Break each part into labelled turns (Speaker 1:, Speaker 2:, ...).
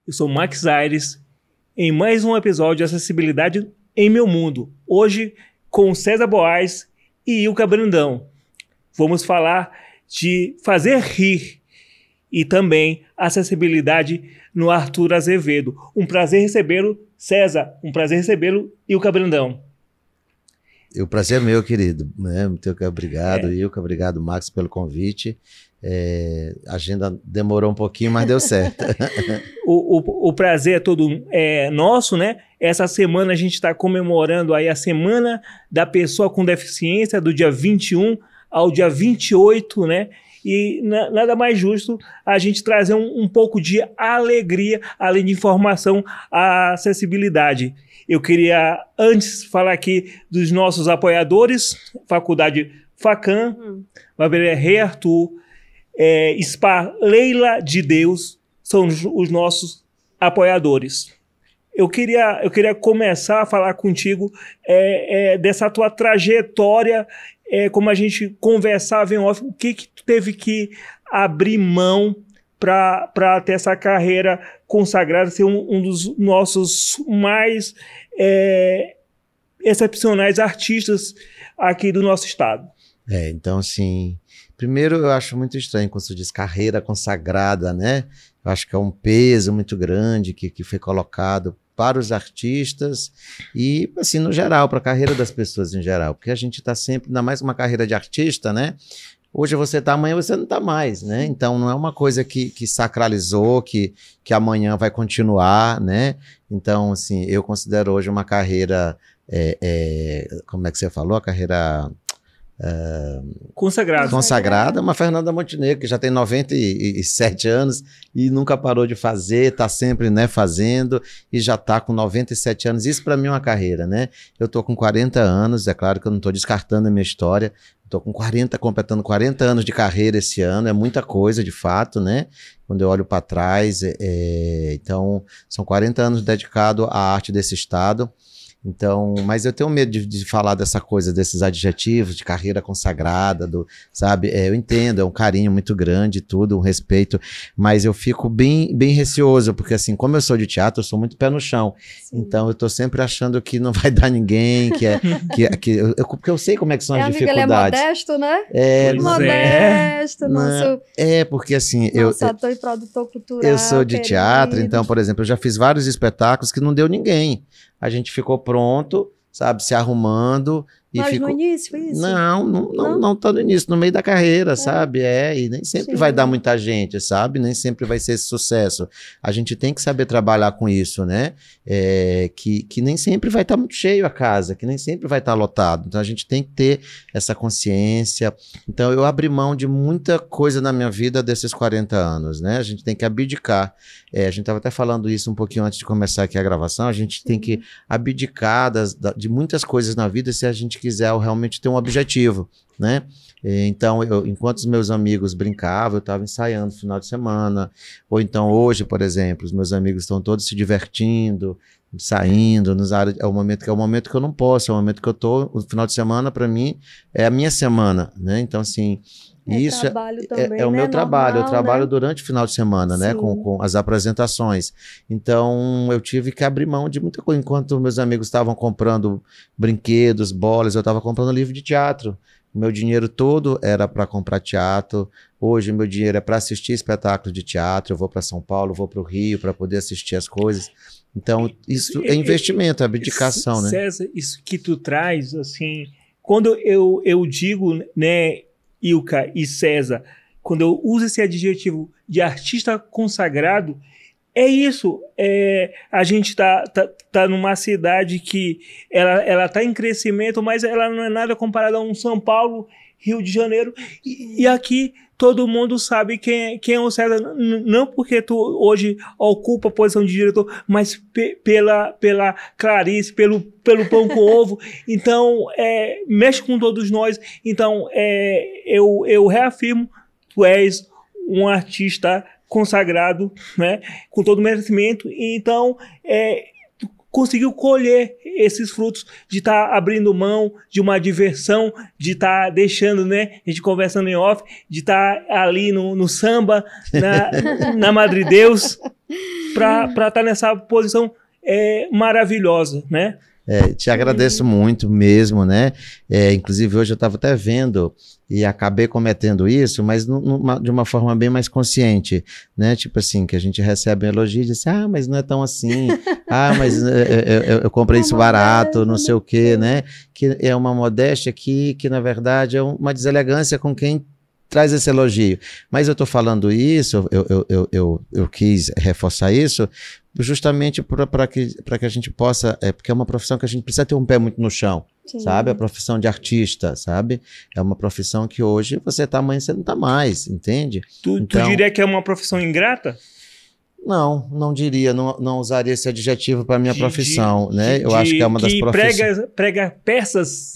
Speaker 1: Eu sou Max Aires, em mais um episódio de Acessibilidade em Meu Mundo. Hoje, com César Boaz e Ilka Brandão. Vamos falar de fazer rir e também acessibilidade no Arthur Azevedo. Um prazer recebê-lo, César. Um prazer recebê-lo, Ilka Brandão.
Speaker 2: O prazer é meu, querido. Muito obrigado, Ilka. Obrigado, Max, pelo convite. A agenda demorou um pouquinho, mas deu certo.
Speaker 1: O prazer é todo nosso, né? Essa semana a gente está comemorando aí a Semana da Pessoa com Deficiência, do dia 21 ao dia 28, né? E nada mais justo a gente trazer um pouco de alegria, além de informação, à acessibilidade. Eu queria antes falar aqui dos nossos apoiadores, Faculdade Facam, Barbearia Rei Arthur, Spa Leila de Deus, são os nossos apoiadores. Eu queria começar a falar contigo dessa tua trajetória, como a gente conversava em off, o que tu teve que abrir mão para ter essa carreira consagrada, ser um dos nossos mais excepcionais artistas aqui do nosso estado.
Speaker 2: Então, assim, primeiro eu acho muito estranho quando você diz carreira consagrada, né? Eu acho que é um peso muito grande que foi colocado para os artistas e, assim, no geral, para a carreira das pessoas em geral, porque a gente está sempre, ainda mais uma carreira de artista, né? Hoje você está, amanhã você não está mais, né? Então não é uma coisa que sacralizou, que amanhã vai continuar, né? Então, assim, eu considero hoje uma carreira, como é que você falou? A carreira... Consagrada, uma Fernanda Montenegro, que já tem 97 anos e nunca parou de fazer, está sempre, né, fazendo, e já está com 97 anos. Isso para mim é uma carreira, né? Eu estou com 40 anos, é claro que eu não estou descartando a minha história, estou com completando 40 anos de carreira esse ano, é muita coisa de fato, né? Quando eu olho para trás, então são 40 anos dedicados à arte desse estado. Então, mas eu tenho medo de falar dessa coisa, desses adjetivos, de carreira consagrada, sabe? Eu entendo, é um carinho muito grande, tudo, um respeito, mas eu fico bem receoso, porque assim, como eu sou de teatro, eu sou muito pé no chão. Sim. Então eu tô sempre achando que não vai dar ninguém, porque eu sei como é que são as dificuldades.
Speaker 3: Ele é modesto, né?
Speaker 2: Modesto,
Speaker 3: nosso...
Speaker 2: porque assim...
Speaker 3: Nosso ator e produtor cultural.
Speaker 2: Eu sou de teatro, então, por exemplo, eu já fiz vários espetáculos que não deu ninguém. A gente ficou pronto, sabe, se arrumando.
Speaker 3: Mas no início foi isso?
Speaker 2: Não tá no início, no meio da carreira, sabe? E nem sempre vai dar muita gente, sabe? Nem sempre vai ser esse sucesso. A gente tem que saber trabalhar com isso, né? Que nem sempre vai estar muito cheio a casa, que nem sempre vai estar lotado. Então a gente tem que ter essa consciência. Então eu abri mão de muita coisa na minha vida desses 40 anos, né? A gente tem que abdicar. A gente estava até falando isso um pouquinho antes de começar aqui a gravação. A gente tem que abdicar de muitas coisas na vida se a gente quiser realmente ter um objetivo, né? Então, enquanto os meus amigos brincavam, eu estava ensaiando no final de semana, ou então hoje, por exemplo, os meus amigos estão todos se divertindo, saindo, é o momento que eu não posso, é o momento que eu estou, o final de semana para mim é a minha semana, né? Então, assim, isso
Speaker 3: também,
Speaker 2: é o meu trabalho.
Speaker 3: Normal,
Speaker 2: eu trabalho, né?
Speaker 3: Durante
Speaker 2: Durante o final de semana, né? Com as apresentações. Então, eu tive que abrir mão de muita coisa. Enquanto meus amigos estavam comprando brinquedos, bolas, eu estava comprando livro de teatro. O meu dinheiro todo era para comprar teatro. Hoje, o meu dinheiro é para assistir espetáculos de teatro. Eu vou para São Paulo, vou para o Rio para poder assistir as coisas. Então, isso é investimento, é abdicação, né?
Speaker 1: César, isso que tu traz, assim, quando eu digo, né, Ilka e César, quando eu uso esse adjetivo de artista consagrado, é isso. A gente tá numa cidade que ela tá em crescimento, mas ela não é nada comparada a um São Paulo, Rio de Janeiro. E aqui todo mundo sabe quem é o César. Não porque tu hoje ocupa a posição de diretor, mas pela Clarice, pelo pão com ovo. Então, mexe com todos nós. Então, eu reafirmo, tu és um artista consagrado, né, com todo o merecimento. Então, conseguiu colher esses frutos de estar abrindo mão de uma diversão, de estar deixando, né, a gente conversando em off, de estar ali no samba, na Madre Deus, para estar nessa posição maravilhosa, né?
Speaker 2: Te agradeço muito mesmo, né? Inclusive hoje eu estava até vendo e acabei cometendo isso, mas de uma forma bem mais consciente, né? Tipo assim, que a gente recebe um elogio e diz, mas não é tão assim, mas eu comprei isso barato, não sei o quê, né? Que é uma modéstia que na verdade é uma deselegância com quem traz esse elogio. Mas eu estou falando isso, eu quis reforçar isso, justamente para que a gente possa, porque é uma profissão que a gente precisa ter um pé muito no chão, sim, sabe? A profissão de artista, sabe? É uma profissão que hoje você está, amanhã você não está mais, entende?
Speaker 1: Tu diria que é uma profissão ingrata?
Speaker 2: Não diria, não usaria esse adjetivo para minha profissão, né? Eu acho que é uma das profissões...
Speaker 1: prega peças.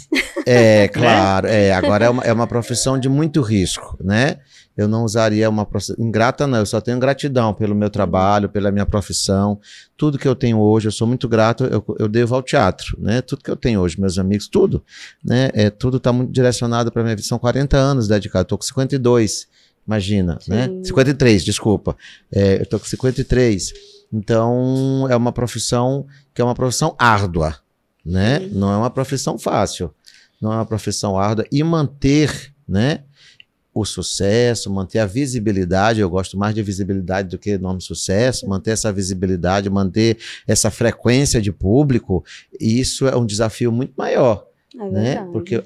Speaker 2: Claro, agora é uma profissão de muito risco, né? Eu não usaria uma profissão ingrata, não, eu só tenho gratidão pelo meu trabalho, pela minha profissão, tudo que eu tenho hoje, eu sou muito grato, eu devo ao teatro, né? Tudo que eu tenho hoje, meus amigos, tudo, né? Tudo está muito direcionado para minha vida, são 40 anos dedicados, estou com 52, imagina, sim, né? 53, desculpa, eu estou com 53, então é uma profissão que é uma profissão árdua, né? Sim. Não é uma profissão fácil, não é uma profissão árdua, e manter, né, o sucesso, manter a visibilidade, eu gosto mais de visibilidade do que nome sucesso, manter essa visibilidade, manter essa frequência de público, isso é um desafio muito maior. Né? Porque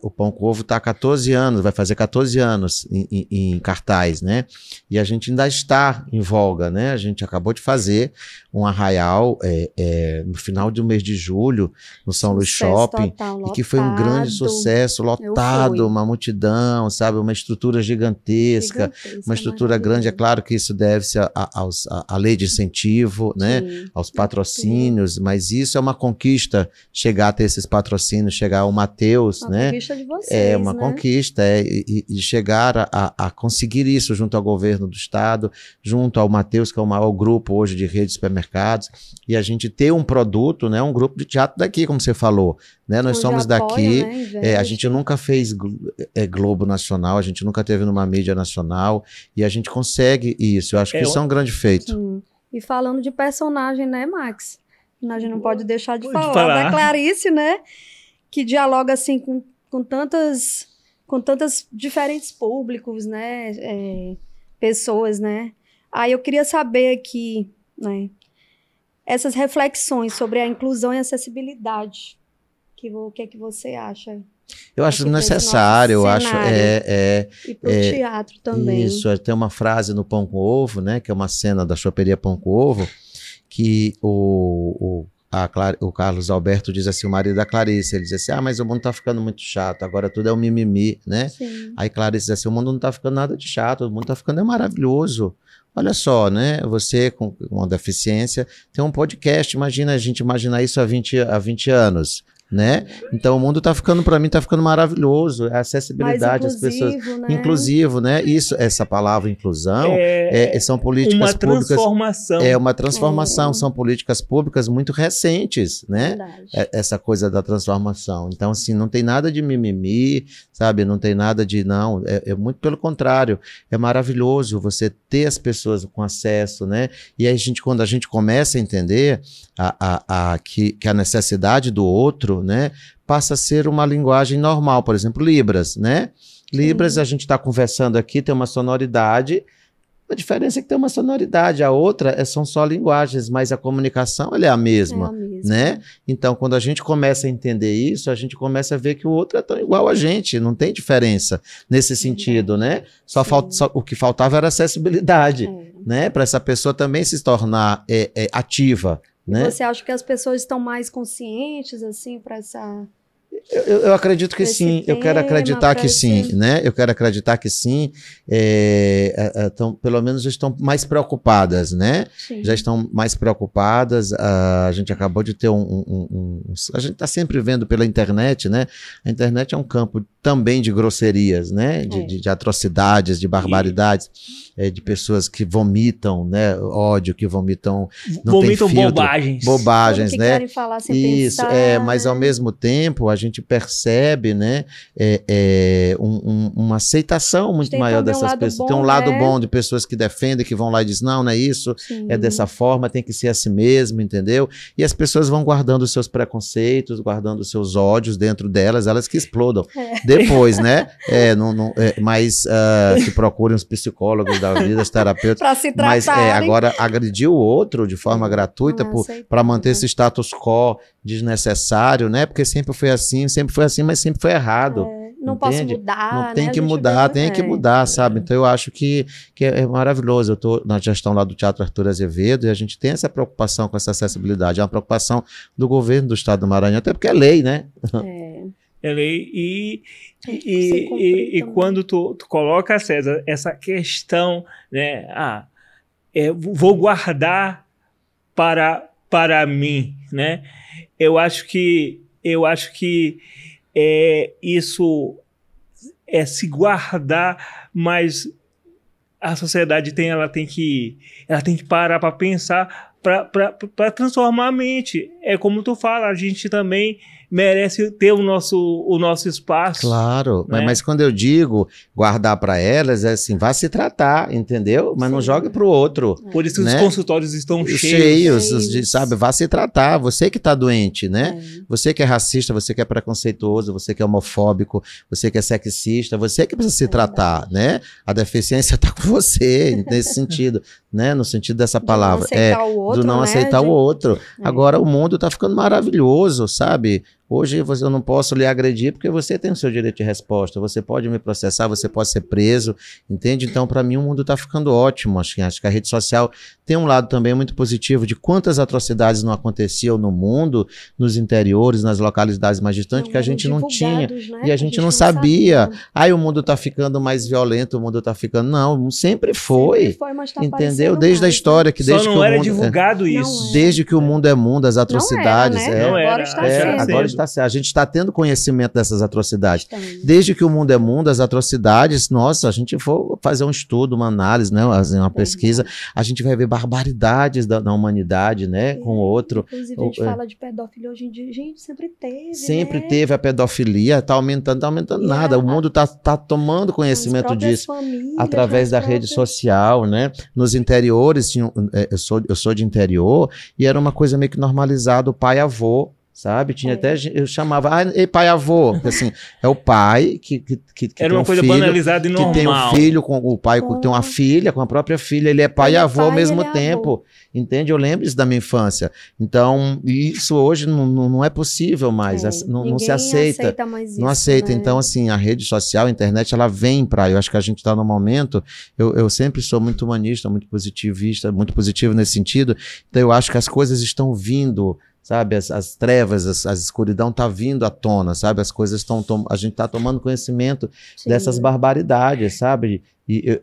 Speaker 2: o Pão com Ovo está há 14 anos, vai fazer 14 anos em cartaz, né? E a gente ainda está em voga, né? A gente acabou de fazer um arraial no final do mês de julho, no São Luís Shopping, total, e que foi um grande sucesso, lotado, uma multidão, sabe? Uma estrutura gigantesca, uma estrutura grande. É claro que isso deve-se à lei de incentivo, né? Aos patrocínios, mas isso é uma conquista, chegar a ter esses patrocínios, chegar ao Mateus, né? Uma conquista de vocês, uma conquista, e chegar a conseguir isso junto ao governo do estado, junto ao Mateus, que é o maior grupo hoje de rede de supermercados, e a gente ter um produto, né? Um grupo de teatro daqui, como você falou, né? Nós somos daqui, né? A gente nunca fez Globo Nacional, a gente nunca teve numa mídia nacional, e a gente consegue isso, eu acho que isso é um grande feito.
Speaker 3: Sim. E falando de personagem, né, Max? A gente não pode deixar de falar da Clarice, né? Que dialoga assim com tantas diferentes públicos, né, pessoas, né. Aí eu queria saber aqui, né, essas reflexões sobre a inclusão e acessibilidade, o que é que você acha?
Speaker 2: Eu acho necessário, eu acho
Speaker 3: e para o teatro também.
Speaker 2: Isso, tem uma frase no Pão com Ovo, né, que é uma cena da choperia Pão com Ovo, que o Carlos Alberto diz assim, o marido da Clarice, ele diz assim, mas o mundo tá ficando muito chato, agora tudo é um mimimi, né? Sim. Aí Clarice diz assim, o mundo não tá ficando nada de chato, o mundo tá ficando maravilhoso. Olha só, né? Você com uma deficiência tem um podcast, imagina a gente imaginar isso há 20 anos. Né? Então o mundo tá ficando, para mim, tá ficando maravilhoso, a acessibilidade, as pessoas, né? Inclusivo, né? Isso, essa palavra inclusão, são políticas
Speaker 1: uma
Speaker 2: públicas,
Speaker 1: transformação.
Speaker 2: Uma transformação, são políticas públicas muito recentes, né? Essa coisa da transformação. Então, assim, não tem nada de mimimi, sabe? Não tem nada de não, é muito pelo contrário, é maravilhoso você ter as pessoas com acesso, né? E aí quando a gente começa a entender que a necessidade do outro, né, passa a ser uma linguagem normal, por exemplo, Libras, né? Libras, a gente está conversando aqui, tem uma sonoridade, a diferença é que tem uma sonoridade, a outra são só linguagens, mas a comunicação ela é a mesma, né? Então, quando a gente começa a entender isso, a gente começa a ver que o outro é tão igual a gente, não tem diferença nesse sentido, né? Só o que faltava era acessibilidade, né? Para essa pessoa também se tornar ativa. Né?
Speaker 3: Você acha que as pessoas estão mais conscientes, assim, para essa...
Speaker 2: Eu acredito que sim, eu quero acreditar que sim, né? Eu quero acreditar que sim. Pelo menos estão mais preocupadas, né? Sim. Já estão mais preocupadas. A gente acabou de ter a gente está sempre vendo pela internet, né? A internet é um campo também de grosserias, né? De atrocidades, de barbaridades, de pessoas que vomitam, né? Ódio, que vomitam.
Speaker 1: Vomitam bobagens.
Speaker 2: Bobagens, né?
Speaker 3: Querem falar sem
Speaker 2: isso,
Speaker 3: pensar,
Speaker 2: mas ao mesmo tempo a gente percebe, né, uma aceitação muito maior dessas pessoas. Tem um lado bom de pessoas que defendem, que vão lá e dizem, não é isso, sim, é dessa forma, tem que ser assim mesmo, entendeu? E as pessoas vão guardando os seus preconceitos, guardando os seus ódios dentro delas, elas que explodam depois, né? Mas que procurem os psicólogos da vida, os terapeutas.
Speaker 3: Para se tratar.
Speaker 2: Mas agora agredir o outro de forma gratuita para manter esse status quo desnecessário, né? Porque sempre foi assim, mas sempre foi errado.
Speaker 3: Não posso mudar,
Speaker 2: não tem que mudar, tem que mudar, sabe? Então eu acho que é maravilhoso. Eu estou na gestão lá do Teatro Arthur Azevedo e a gente tem essa preocupação com essa acessibilidade. É uma preocupação do governo do Estado do Maranhão, até porque é lei, né?
Speaker 1: É lei. E quando tu coloca, César, essa questão, né? Vou guardar para mim, né? Eu acho que isso é se guardar, mas a sociedade ela tem que parar para pensar, para transformar a mente. É como tu fala, a gente também merece ter o nosso espaço.
Speaker 2: Claro, né? Mas quando eu digo guardar para elas, é assim, vá se tratar, entendeu? Mas não jogue para o outro.
Speaker 1: Por isso os consultórios estão
Speaker 2: cheios, sabe? Vá se tratar, você que está doente, né? Você que é racista, você que é preconceituoso, você que é homofóbico, você que é sexista, você que precisa se tratar, né? A deficiência está com você, nesse sentido, né? No sentido dessa palavra. Do não aceitar o outro. Agora o mundo está ficando maravilhoso, sabe? Hoje eu não posso lhe agredir porque você tem o seu direito de resposta, você pode me processar, você pode ser preso, entende? Então, para mim, o mundo está ficando ótimo. Acho que a rede social tem um lado também muito positivo de quantas atrocidades não aconteciam no mundo, nos interiores, nas localidades mais distantes, que a gente não tinha, né? E a gente não sabia. Aí o mundo está ficando mais violento, o mundo está ficando... Não, sempre foi,
Speaker 3: mas tá
Speaker 2: entendeu? Desde a história que desde
Speaker 1: Só
Speaker 2: não
Speaker 1: que
Speaker 2: era
Speaker 1: mundo, divulgado isso.
Speaker 2: Desde que o mundo é mundo, as atrocidades...
Speaker 3: Não era, né?
Speaker 2: Agora está a gente está tendo conhecimento dessas atrocidades. Desde que o mundo é mundo, as atrocidades, nossa, a gente for fazer um estudo, uma análise, né, uma pesquisa, a gente vai ver barbaridades da humanidade, né, com o outro.
Speaker 3: Inclusive a gente fala de pedofilia hoje em dia, gente, sempre teve,
Speaker 2: Sempre teve a pedofilia, está aumentando nada, o mundo está tomando conhecimento disso através da rede social, né, nos interiores, eu sou de interior, e era uma coisa meio que normalizada, o pai-avô, sabe? Tinha até, eu chamava, ei, pai avô, assim, é o pai que
Speaker 1: era uma coisa banalizada e normal.
Speaker 2: Que tem um filho com o pai, tem uma filha, com a própria filha, ele é pai e avô ao mesmo tempo, entende? Eu lembro isso da minha infância. Então, isso hoje não é possível mais, não se aceita. Não aceita. Né? Então, assim, a rede social, a internet, ela vem eu acho que a gente está num momento, eu sempre sou muito humanista, muito positivista, muito positivo nesse sentido, então eu acho que as coisas estão vindo, sabe, as trevas, a escuridão tá vindo à tona, sabe, as coisas a gente tá tomando conhecimento dessas barbaridades, sabe, e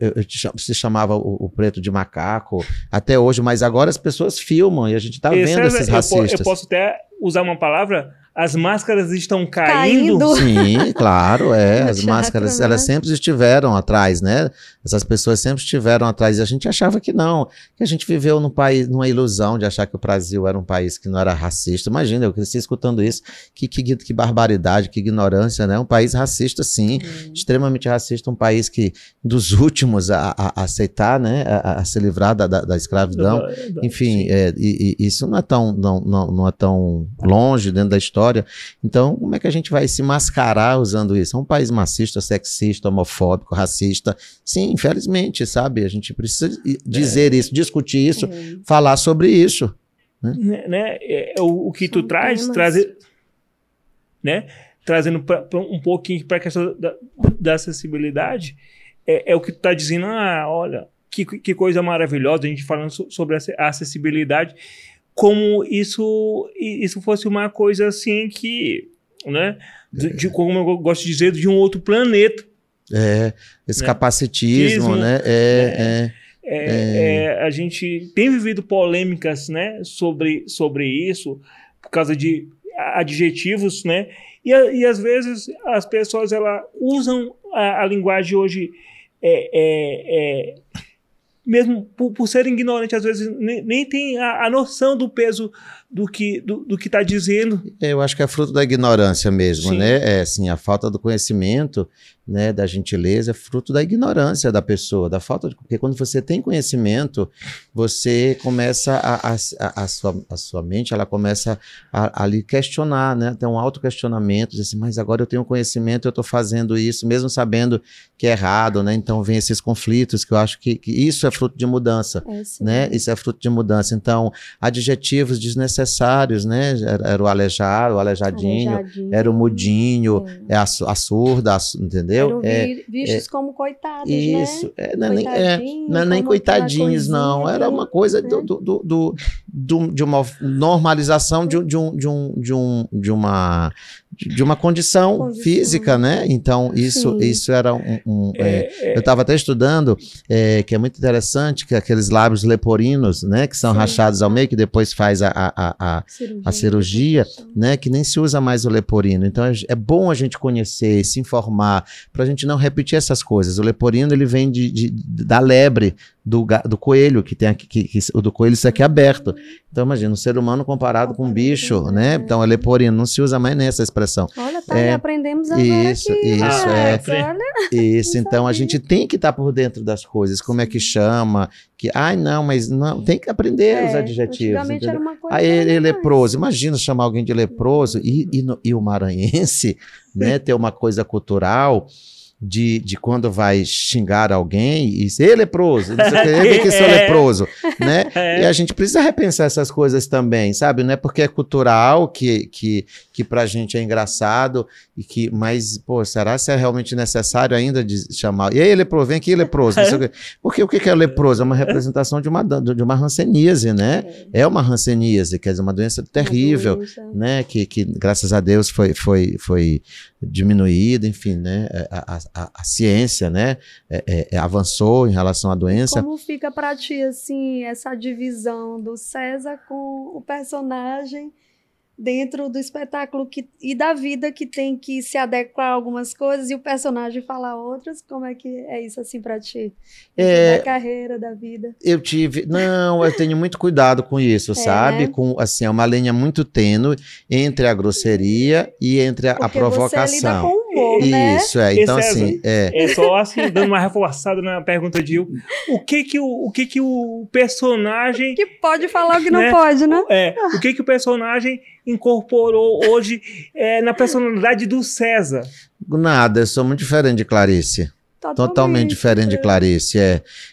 Speaker 2: se chamava o preto de macaco até hoje, mas agora as pessoas filmam e a gente tá vendo esses racistas.
Speaker 1: Eu posso até usar uma palavra, as máscaras estão caindo.
Speaker 2: Sim, claro, as máscaras, elas sempre estiveram atrás, né? Essas pessoas sempre estiveram atrás e a gente achava que não, que a gente viveu num país, numa ilusão de achar que o Brasil era um país que não era racista. Imagina, eu cresci escutando isso, que barbaridade, que ignorância, né? Um país racista, sim, extremamente racista, um país que dos últimos a aceitar, né? A se livrar da escravidão. Enfim, e isso não é tão longe dentro da história. Então, como é que a gente vai se mascarar usando isso? É um país machista, sexista, homofóbico, racista. Sim, infelizmente, sabe? A gente precisa dizer isso, discutir isso, falar sobre isso.
Speaker 1: Né? O que tu trazendo um pouquinho para a questão da acessibilidade, é o que tu está dizendo, olha, que coisa maravilhosa, a gente falando sobre a acessibilidade, como isso fosse uma coisa assim que né? Como eu gosto de dizer, de um outro planeta.
Speaker 2: Esse capacitismo, né?
Speaker 1: A gente tem vivido polêmicas, né, sobre isso, por causa de adjetivos, né? E às vezes as pessoas usam a linguagem hoje, mesmo por serem ignorantes, às vezes nem tem a noção do peso do que está dizendo.
Speaker 2: Eu acho que é fruto da ignorância mesmo, né? Assim, a falta do conhecimento, né, da gentileza é fruto da ignorância da pessoa, da falta de... Porque quando você tem conhecimento, você começa a sua mente, ela começa a lhe questionar, né? Tem um autoquestionamento, diz assim, mas agora eu tenho conhecimento, eu estou fazendo isso, mesmo sabendo que é errado, né? Então vem esses conflitos, que eu acho que isso é fruto de mudança, né? Isso é fruto de mudança. Então, adjetivos desnecessários, né? Era o aleijado, o aleijadinho, era o mudinho, a surda, entendeu?
Speaker 3: Eram vistos como coitados,
Speaker 2: isso,
Speaker 3: né?
Speaker 2: Não é nem coitadinhos, não. Era uma coisa de uma normalização de uma condição física, né? Então, isso era eu estava até estudando, que é muito interessante, que aqueles lábios leporinos, né? Que são rachados ao meio, que depois faz a cirurgia, né? Que nem se usa mais o leporino. Então, é bom a gente conhecer, se informar, para a gente não repetir essas coisas. O leporino, ele vem da lebre, do coelho, que tem aqui, o do coelho isso aqui é aberto. Então, imagina, um ser humano comparado com um bicho, né? Então, é leporino, não se usa mais nessa expressão.
Speaker 3: Olha, aprendemos agora
Speaker 2: Isso, então a gente tem que estar por dentro das coisas, como é que chama, não, tem que aprender os adjetivos.
Speaker 3: Era uma coisa
Speaker 2: ele é leproso, imagina chamar alguém de leproso, e o maranhense, né, ter uma coisa cultural, de quando vai xingar alguém e ser leproso, não sei o que, ele que sou leproso, né? E a gente precisa repensar essas coisas também, sabe? Não é porque é cultural que pra gente é engraçado, mas, pô, será se é realmente necessário ainda de chamar? E aí, leproso, vem aqui, leproso. Não sei o que. Porque o que é leproso? É uma representação de uma hanseníase, né? É uma hanseníase, quer dizer, uma doença terrível, né? Que graças a Deus foi diminuída, enfim, né? A ciência, né? Avançou em relação à doença.
Speaker 3: Como fica para ti, assim, essa divisão do César com o personagem dentro do espetáculo e da vida, que tem que se adequar a algumas coisas e o personagem falar outras? Como é que é isso, assim, para ti? Da carreira, da vida? Eu
Speaker 2: tenho muito cuidado com isso, sabe?
Speaker 3: Né?
Speaker 2: Assim, é uma linha muito tênue entre a grosseria e entre a provocação.
Speaker 3: Você lida com humor, né?
Speaker 2: Isso, então assim...
Speaker 1: só assim, dando uma reforçada na pergunta de o que o personagem...
Speaker 3: Que pode falar o que não pode, né?
Speaker 1: O que o personagem incorporou hoje na personalidade do César?
Speaker 2: Nada, eu sou muito diferente de Clarice. Totalmente diferente de Clarice.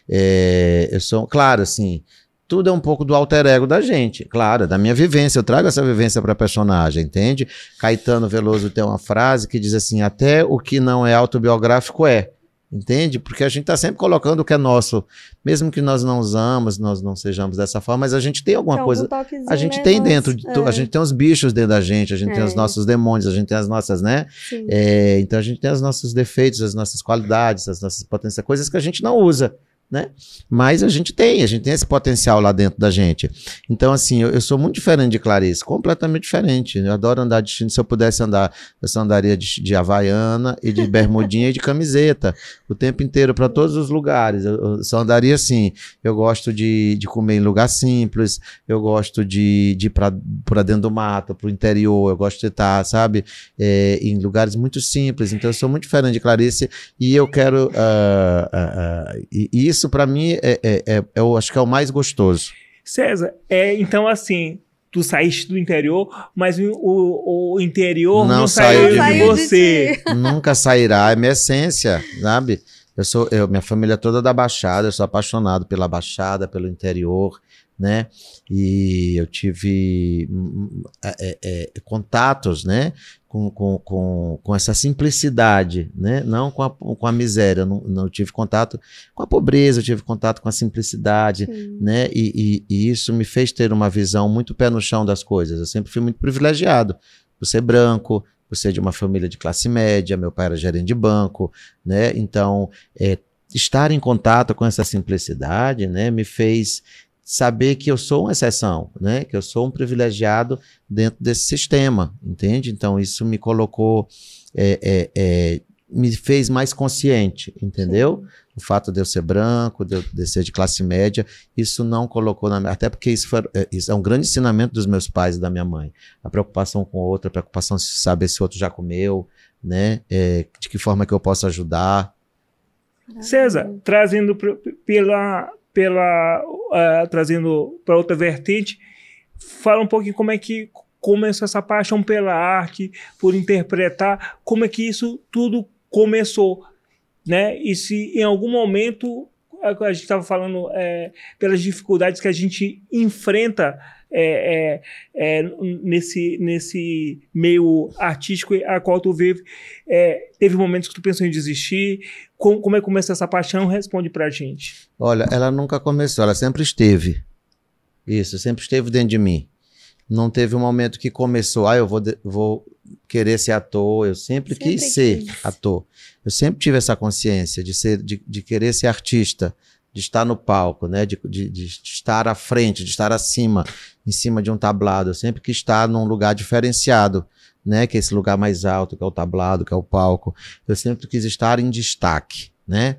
Speaker 2: Eu sou, claro, assim, tudo é um pouco do alter ego da gente, claro, da minha vivência. Eu trago essa vivência para a personagem, entende? Caetano Veloso tem uma frase que diz assim: até o que não é autobiográfico é. Entende? Porque a gente está sempre colocando o que é nosso, mesmo que nós não usamos, nós não sejamos dessa forma, mas a gente tem alguma coisa, a gente tem dentro, a gente tem os bichos dentro da gente, a gente tem os nossos demônios, a gente tem as nossas, né? Então a gente tem os nossos defeitos, as nossas qualidades, as nossas potências, coisas que a gente não usa, né? Mas a gente tem esse potencial lá dentro da gente. Então, assim, eu sou muito diferente de Clarice, completamente diferente. Eu adoro andar de chinelo. Se eu pudesse andar, eu só andaria de havaiana e de bermudinha e de camiseta o tempo inteiro para todos os lugares. Eu só andaria assim. Eu gosto de comer em lugar simples, eu gosto de ir para dentro do mato, para o interior, eu gosto de estar, sabe, em lugares muito simples. Então, eu sou muito diferente de Clarice e eu quero isso para mim eu acho que é o mais gostoso.
Speaker 1: César, então assim, tu saíste do interior, mas o interior não saiu de você.
Speaker 2: Nunca sairá, é minha essência, sabe? Minha família é toda da Baixada, eu sou apaixonado pela Baixada, pelo interior, né? E eu tive contatos, né? Com essa simplicidade, né? Não com a miséria. Eu não tive contato com a pobreza, eu tive contato com a simplicidade, né? E isso me fez ter uma visão muito pé no chão das coisas. Eu sempre fui muito privilegiado por ser branco, por ser de uma família de classe média, meu pai era gerente de banco, né? Então, estar em contato com essa simplicidade, né, me fez saber que eu sou uma exceção, né? Que eu sou um privilegiado dentro desse sistema, entende? Então, isso me colocou, me fez mais consciente, entendeu? Sim. O fato de eu ser branco, de eu ser de classe média, isso não colocou na minha... Até porque isso é um grande ensinamento dos meus pais e da minha mãe. A preocupação com o outro, a preocupação de saber se o outro já comeu, né? De que forma que eu posso ajudar.
Speaker 1: César, trazendo trazendo para outra vertente, fala um pouquinho como é que começou essa paixão pela arte, por interpretar, como é que isso tudo começou, né? E se em algum momento, a gente estava falando pelas dificuldades que a gente enfrenta nesse meio artístico a qual tu vive, teve momentos que tu pensou em desistir. Como é que começou essa paixão? Responde pra gente.
Speaker 2: Olha, ela nunca começou, ela sempre esteve. Isso, sempre esteve dentro de mim. Não teve um momento que começou, eu vou querer ser ator. Eu sempre quis ser ator. Eu sempre tive essa consciência de querer ser artista, de estar no palco, né? De estar à frente, de estar em cima de um tablado. Eu sempre quis estar num lugar diferenciado, né? Que é esse lugar mais alto, que é o tablado, que é o palco. Eu sempre quis estar em destaque, né?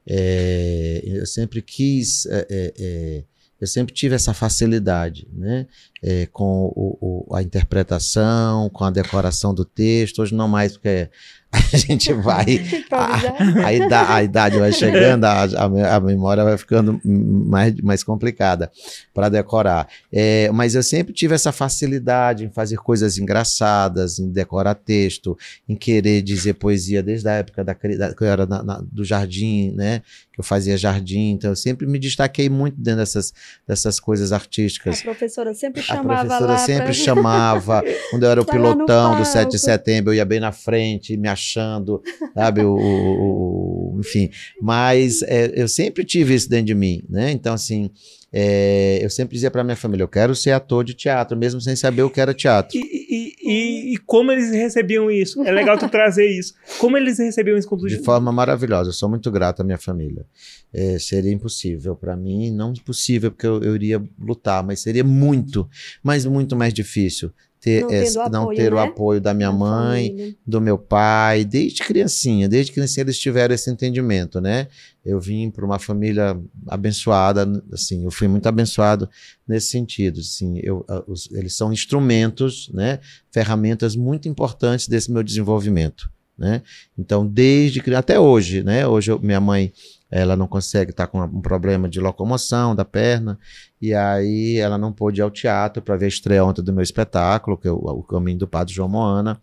Speaker 2: Eu sempre quis... eu sempre tive essa facilidade, né? Com a interpretação, com a decoração do texto. Hoje não mais, porque a gente vai... a idade vai chegando, a memória vai ficando mais complicada para decorar. Mas eu sempre tive essa facilidade em fazer coisas engraçadas, em decorar texto, em querer dizer poesia desde a época que eu era do jardim, né? Que eu fazia jardim. Então eu sempre me destaquei muito dentro dessas coisas artísticas.
Speaker 3: A professora sempre chamava
Speaker 2: lá. A professora sempre chamava. Quando eu era o pilotão do 7 de setembro, eu ia bem na frente, me achando, sabe? Enfim. Mas eu sempre tive isso dentro de mim, né? Então, assim, eu sempre dizia para minha família, eu quero ser ator de teatro, mesmo sem saber o que era teatro.
Speaker 1: E como eles recebiam isso? É legal tu trazer isso. Como eles recebiam isso?
Speaker 2: De forma maravilhosa. Eu sou muito grato à minha família. Seria impossível para mim, não impossível, porque eu iria lutar, mas seria muito, mas muito mais difícil não ter o apoio da minha mãe, do meu pai, desde criancinha eles tiveram esse entendimento, né? Eu vim para uma família abençoada, assim, eu fui muito abençoado nesse sentido, assim, eles são instrumentos, né? Ferramentas muito importantes desse meu desenvolvimento, né? Então, desde criança até hoje, né? Hoje minha mãe, ela não consegue, estar com um problema de locomoção da perna, e aí ela não pôde ir ao teatro para ver a estreia ontem do meu espetáculo, que é o Caminho do Padre João Moana,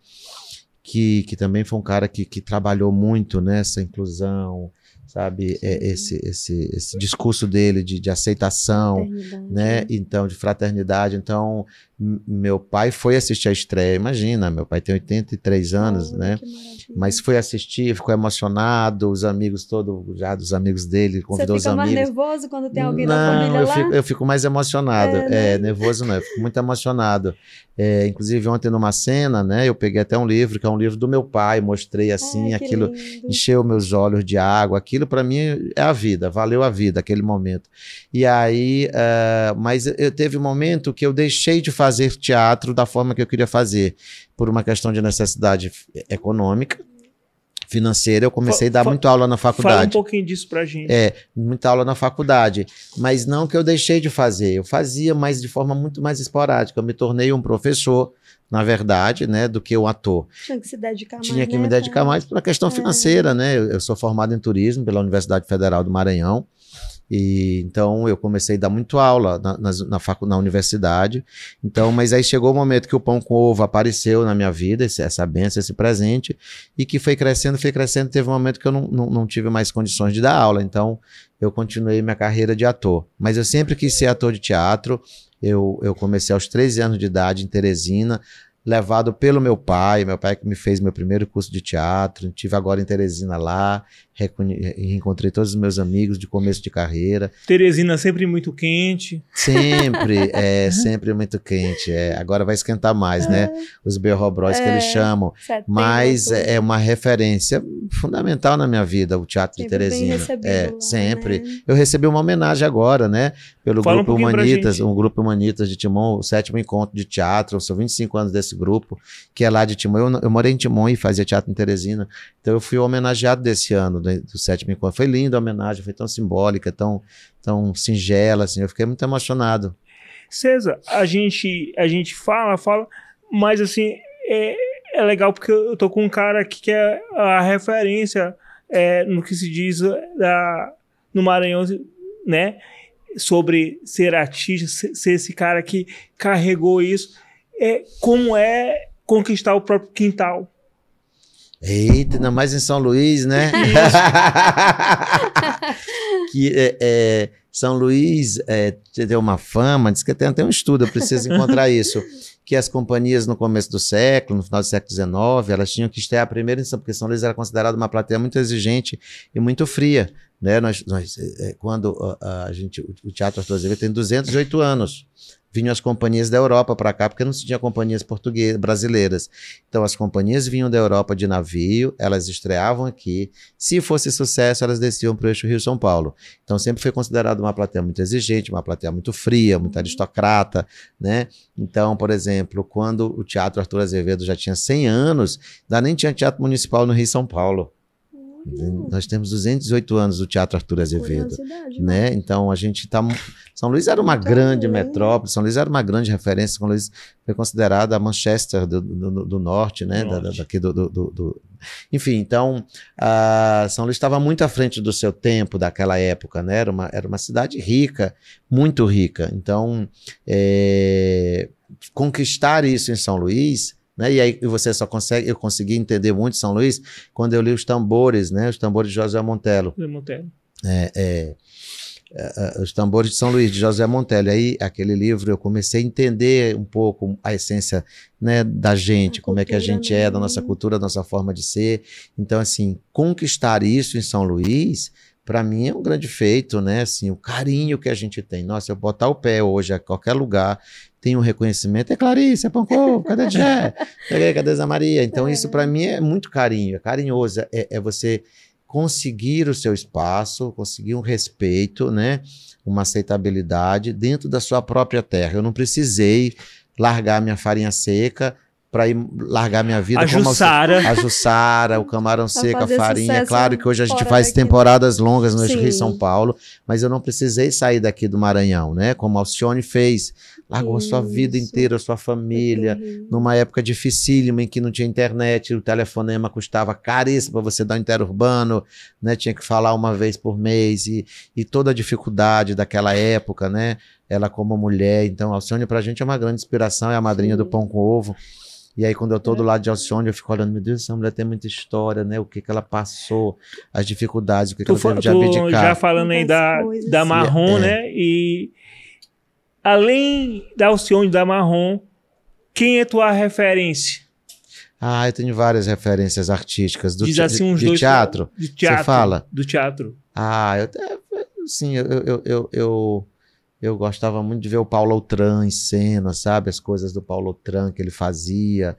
Speaker 2: que também foi um cara que trabalhou muito nessa inclusão, sabe? Esse discurso dele de aceitação, né? Então, de fraternidade. Então, meu pai foi assistir a estreia, imagina, meu pai tem 83 anos, né? Mas foi assistir, ficou emocionado, os amigos dos amigos dele, convidou os amigos.
Speaker 3: Você fica mais nervoso quando tem alguém da família lá?
Speaker 2: Eu fico mais emocionado, né? Nervoso não, eu fico muito emocionado. Inclusive ontem numa cena, né, eu peguei até um livro, que é um livro do meu pai, mostrei assim, aquilo lindo. Encheu meus olhos de água, aquilo para mim é a vida, valeu a vida, aquele momento. E aí, mas eu teve um momento que eu deixei de fazer teatro da forma que eu queria fazer, por uma questão de necessidade econômica, financeira. Eu comecei a dar muita aula na faculdade.
Speaker 1: Fala um pouquinho disso pra gente.
Speaker 2: Muita aula na faculdade, mas não que eu deixei de fazer, eu fazia, mas de forma muito mais esporádica. Eu me tornei um professor, na verdade, né, do que um ator.
Speaker 3: Tinha que se dedicar mais.
Speaker 2: Tinha que me dedicar mais por uma questão financeira, né? Eu sou formado em turismo pela Universidade Federal do Maranhão. E então eu comecei a dar muito aula na universidade. Então, mas aí chegou o momento que o pão com ovo apareceu na minha vida, essa bênção, esse presente, e que foi crescendo. Teve um momento que eu não tive mais condições de dar aula, então eu continuei minha carreira de ator. Mas eu sempre quis ser ator de teatro. Eu comecei aos 13 anos de idade em Teresina, levado pelo meu pai que me fez meu primeiro curso de teatro, estive agora em Teresina lá, reencontrei todos os meus amigos de começo de carreira.
Speaker 1: Teresina sempre muito quente.
Speaker 2: Sempre muito quente. Agora vai esquentar mais, né? Os berrobróis que eles chamam. Mas é uma referência fundamental na minha vida, o Teatro de Teresina. Lá, sempre. Né? Eu recebi uma homenagem agora, né? Pelo Grupo Humanitas, um Grupo Humanitas de Timon, o 7º encontro de teatro. São 25 anos desse grupo, que é lá de Timon. Eu morei em Timon e fazia teatro em Teresina. Então eu fui homenageado desse ano, do 7º encontro. Foi linda a homenagem, foi tão simbólica, tão singela, assim. Eu fiquei muito emocionado.
Speaker 1: César, a gente fala, mas assim, é legal porque eu tô com um cara aqui que é a referência no que se diz no Maranhão, né? Sobre ser artista, ser esse cara que carregou isso. Como é conquistar o próprio quintal.
Speaker 2: Eita, ainda mais em São Luís, né? Que São Luís deu uma fama, diz que tem até um estudo, eu preciso encontrar isso, que as companhias no começo do século, no final do século XIX, elas tinham que estrear a primeira edição, porque São Luís era considerado uma plateia muito exigente e muito fria, né? Quando o Teatro Arthur Azevedo tem 208 anos, vinham as companhias da Europa para cá, porque não se tinha companhias brasileiras. Então, as companhias vinham da Europa de navio, elas estreavam aqui. Se fosse sucesso, elas desciam para o eixo Rio-São Paulo. Então, sempre foi considerado uma plateia muito exigente, uma plateia muito fria, muito aristocrata, né? Então, por exemplo, quando o Teatro Arthur Azevedo já tinha 100 anos, ainda nem tinha teatro municipal no Rio-São Paulo. Nós temos 208 anos do Teatro Arthur Azevedo, né? Então a gente tá... São Luís era uma grande metrópole, São Luís era uma grande referência, São Luís foi considerada a Manchester do Norte, né? Daqui Enfim, então São Luís estava muito à frente do seu tempo, daquela época, né? Era uma cidade rica, muito rica. Então conquistar isso em São Luís, né? E aí eu consegui entender muito São Luís quando eu li Os Tambores, né? Os Tambores de José Montello. Os Tambores de São Luís, de José Montello. Aí, aquele livro, eu comecei a entender um pouco a essência, né, da gente, como é que a gente é, da nossa cultura, da nossa forma de ser. Então, assim, conquistar isso em São Luís, para mim é um grande feito, né? Assim, o carinho que a gente tem. Nossa, eu botar o pé hoje a qualquer lugar, tem um reconhecimento. É Clarice, é Pancô, cadê Jé? Cadê Zé Maria? Então, isso para mim é muito carinho, é carinhoso. É você conseguir o seu espaço, conseguir um respeito, né? Uma aceitabilidade dentro da sua própria terra. Eu não precisei largar minha farinha seca para ir largar minha vida
Speaker 1: a
Speaker 2: Jussara, o camarão seco, a farinha. Claro que hoje a gente faz temporadas longas no Rio São Paulo, mas eu não precisei sair daqui do Maranhão, né? Como Alcione fez. Largou a sua vida inteira, a sua família, numa época dificílima em que não tinha internet, o telefonema custava caríssimo para você dar um interurbano, né? Tinha que falar uma vez por mês e toda a dificuldade daquela época, né? Ela como mulher. Então, Alcione pra gente é uma grande inspiração, é a madrinha do Pão com Ovo. E aí, quando eu tô do lado de Alcione, eu fico olhando, meu Deus, essa mulher tem muita história, né? O que ela passou, as dificuldades, o que ela teve de abdicar.
Speaker 1: Já falando aí da Marrom, né? E além da Alcione, da Marrom, quem é tua referência?
Speaker 2: Eu tenho várias referências artísticas.
Speaker 1: Diz assim uns dois.
Speaker 2: Teatro?
Speaker 1: De teatro.
Speaker 2: Você fala?
Speaker 1: Do teatro.
Speaker 2: Eu gostava muito de ver o Paulo Outram em cena, sabe? As coisas do Paulo Outram que ele fazia.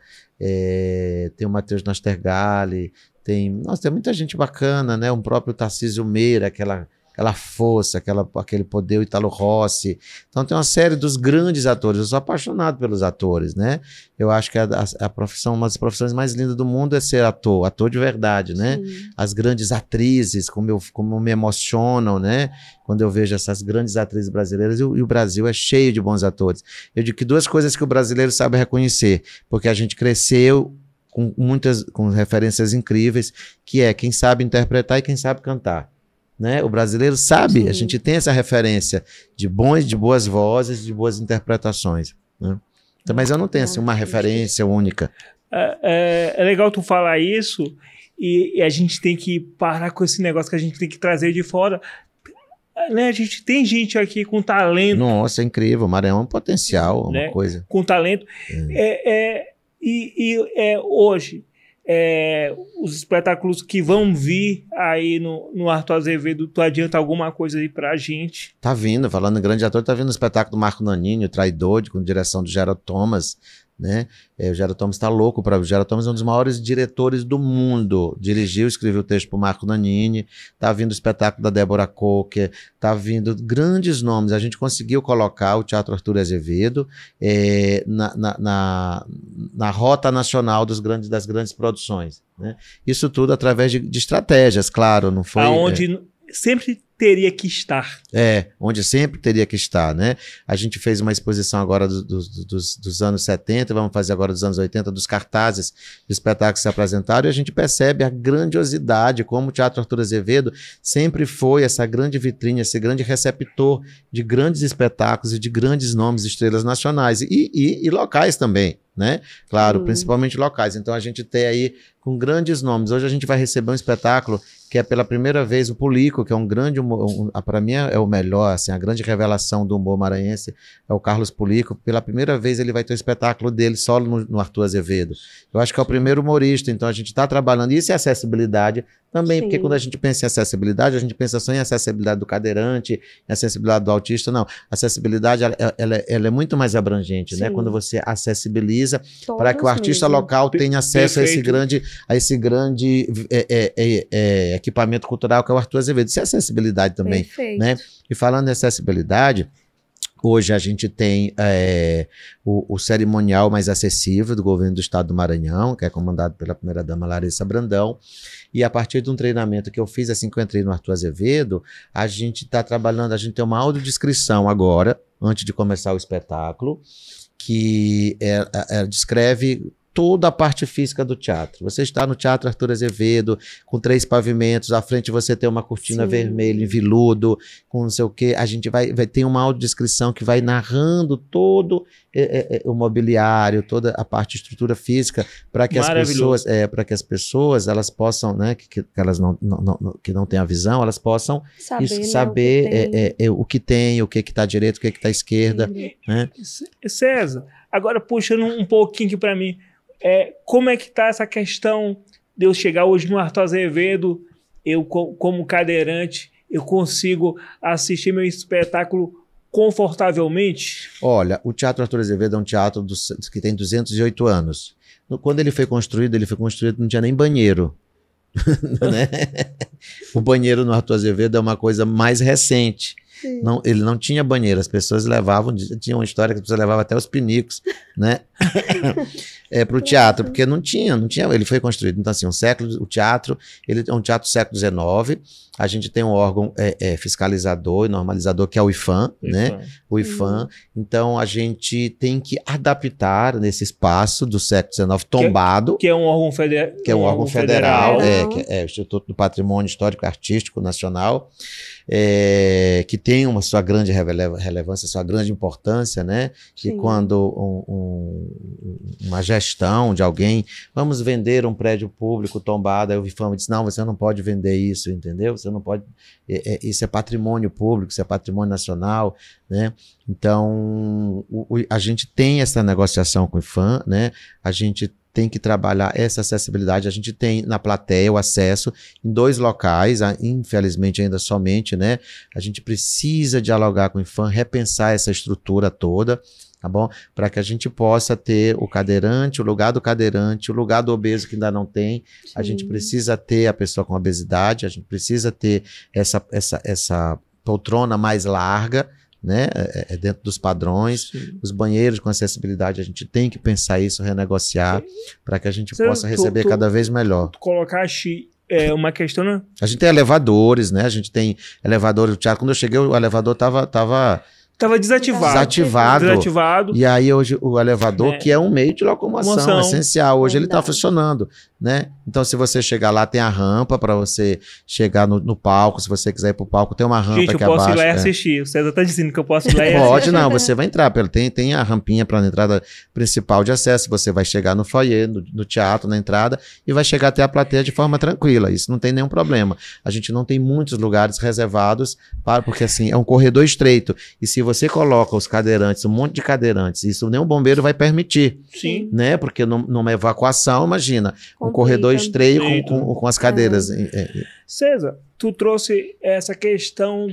Speaker 2: Tem o Matheus Nastergalli, tem muita gente bacana, né? O próprio Tarcísio Meira, aquela força, aquele poder, o Italo Rossi. Então tem uma série dos grandes atores. Eu sou apaixonado pelos atores, né? Eu acho que a profissão, uma das profissões mais lindas do mundo é ser ator de verdade, né? Sim. As grandes atrizes, como me emocionam, né? Quando eu vejo essas grandes atrizes brasileiras, e o Brasil é cheio de bons atores. Eu digo que duas coisas que o brasileiro sabe reconhecer, porque a gente cresceu com referências incríveis, que é quem sabe interpretar e quem sabe cantar. Né? O brasileiro sabe, a gente tem essa referência de boas vozes, de boas interpretações, né? Então, mas eu não tenho assim, uma referência única.
Speaker 1: É legal tu falar isso e a gente tem que parar com esse negócio que a gente tem que trazer de fora. Né? A gente tem gente aqui com talento.
Speaker 2: Nossa, é incrível. O Maranhão é um potencial,
Speaker 1: né?
Speaker 2: Uma coisa.
Speaker 1: Com talento. Hoje, os espetáculos que vão vir aí no Arthur Azevedo, tu adianta alguma coisa aí pra gente?
Speaker 2: Tá vindo, falando em grande ator, tá vindo o espetáculo do Marco Nanini, o Traidor, com direção do Gerald Thomas, né? O Gerald Thomas tá louco para o Gerald Thomas é um dos maiores diretores do mundo. Dirigiu, escreveu o texto pro Marco Nanini. Tá vindo o espetáculo da Débora Coker, tá vindo grandes nomes. A gente conseguiu colocar o Teatro Arthur Azevedo na rota nacional das grandes produções, né? Isso tudo através de estratégias, claro, não foi...
Speaker 1: Aonde sempre teria que estar.
Speaker 2: Onde sempre teria que estar, né? A gente fez uma exposição agora dos anos 70, vamos fazer agora dos anos 80, dos cartazes de espetáculos que se apresentaram, e a gente percebe a grandiosidade, como o Teatro Arthur Azevedo sempre foi essa grande vitrine, esse grande receptor de grandes espetáculos e de grandes nomes, estrelas nacionais e locais também, né? Claro, principalmente locais. Então a gente tem aí com grandes nomes. Hoje a gente vai receber um espetáculo que é pela primeira vez o Pulico, que é um grande humor, para mim é o melhor, assim, a grande revelação do humor maranhense é o Carlos Pulico. Pela primeira vez ele vai ter o espetáculo dele solo no Arthur Azevedo. Eu acho que é o primeiro humorista, então a gente está trabalhando isso e acessibilidade também, porque quando a gente pensa em acessibilidade, a gente pensa só em acessibilidade do cadeirante, em acessibilidade do autista, não. A acessibilidade, ela é muito mais abrangente, né? Quando você acessibiliza para que o artista local tenha acesso a esse grande equipamento cultural que é o Arthur Azevedo. Isso é acessibilidade também, né? E falando em acessibilidade, hoje a gente tem o cerimonial mais acessível do governo do estado do Maranhão, que é comandado pela primeira-dama Larissa Brandão, e a partir de um treinamento que eu fiz assim que eu entrei no Arthur Azevedo, a gente está trabalhando, a gente tem uma audiodescrição agora, antes de começar o espetáculo, que descreve toda a parte física do teatro. Você está no Teatro Arthur Azevedo, com 3 pavimentos, à frente você tem uma cortina vermelha em veludo, com não sei o quê. A gente vai ter uma audiodescrição que vai narrando todo o mobiliário, toda a parte de estrutura física, para que as pessoas elas possam, né, que elas que não têm a visão, elas possam saber o que tem, o que está à direita, o que está à esquerda. Né?
Speaker 1: César, agora puxando um pouquinho aqui para mim, como é que está essa questão de eu chegar hoje no Arthur Azevedo, eu como cadeirante, eu consigo assistir meu espetáculo confortavelmente?
Speaker 2: Olha, o Teatro Arthur Azevedo é um teatro que tem 208 anos. Quando ele foi construído não tinha nem banheiro. Né? O banheiro no Arthur Azevedo é uma coisa mais recente. Não, ele não tinha banheiro, as pessoas levavam, tinha uma história que as pessoas levavam até os pinicos, né? Para o teatro, porque não tinha, ele foi construído. Então, assim, o teatro, ele é um teatro do século XIX, a gente tem um órgão fiscalizador e normalizador, que é o IPHAN, né? O IPHAN. Então, a gente tem que adaptar nesse espaço do século XIX tombado.
Speaker 1: Que é um órgão federal.
Speaker 2: Que é um órgão federal, que é o Instituto do Patrimônio Histórico e Artístico Nacional, que tem uma sua grande relevância, sua grande importância, né? E quando uma gestão de alguém, vamos vender um prédio público tombado, aí o IPHAN diz, não, você não pode vender isso, entendeu? Você não pode, isso é patrimônio público, isso é patrimônio nacional, né? Então, a gente tem essa negociação com o IPHAN, né? A gente tem que trabalhar essa acessibilidade. A gente tem na plateia o acesso em 2 locais, infelizmente ainda somente, né? A gente precisa dialogar com o IPHAN, repensar essa estrutura toda, tá bom? Para que a gente possa ter o cadeirante, o lugar do cadeirante, o lugar do obeso que ainda não tem. A gente precisa ter a pessoa com obesidade, a gente precisa ter essa poltrona mais larga, né? Dentro dos padrões. Os banheiros com acessibilidade, a gente tem que pensar isso, renegociar, para que a gente possa receber cada vez melhor.
Speaker 1: Tu colocaste uma questão, né?
Speaker 2: A gente tem elevadores, né? A gente tem elevadores. O teatro, quando eu cheguei, o elevador tava desativado. E aí hoje o elevador, que é um meio de locomoção essencial, hoje ele está funcionando. né? Então, se você chegar lá, tem a rampa para você chegar no palco. Se você quiser ir pro palco, tem uma rampa
Speaker 1: Gente,
Speaker 2: aqui
Speaker 1: eu posso
Speaker 2: abaixo.
Speaker 1: ir lá e assistir. O César tá dizendo que eu posso ir lá e assistir.
Speaker 2: Pode não, você vai entrar. Tem a rampinha para a entrada principal de acesso. Você vai chegar no foyer, no teatro, na entrada, e vai chegar até a plateia de forma tranquila. Isso não tem nenhum problema. A gente não tem muitos lugares reservados, porque assim, é um corredor estreito. E se você coloca os cadeirantes, um monte de cadeirantes, isso nenhum bombeiro vai permitir.
Speaker 1: Sim.
Speaker 2: Né? Porque numa evacuação, imagina, um corredor estreito com as cadeiras.
Speaker 1: César, tu trouxe essa questão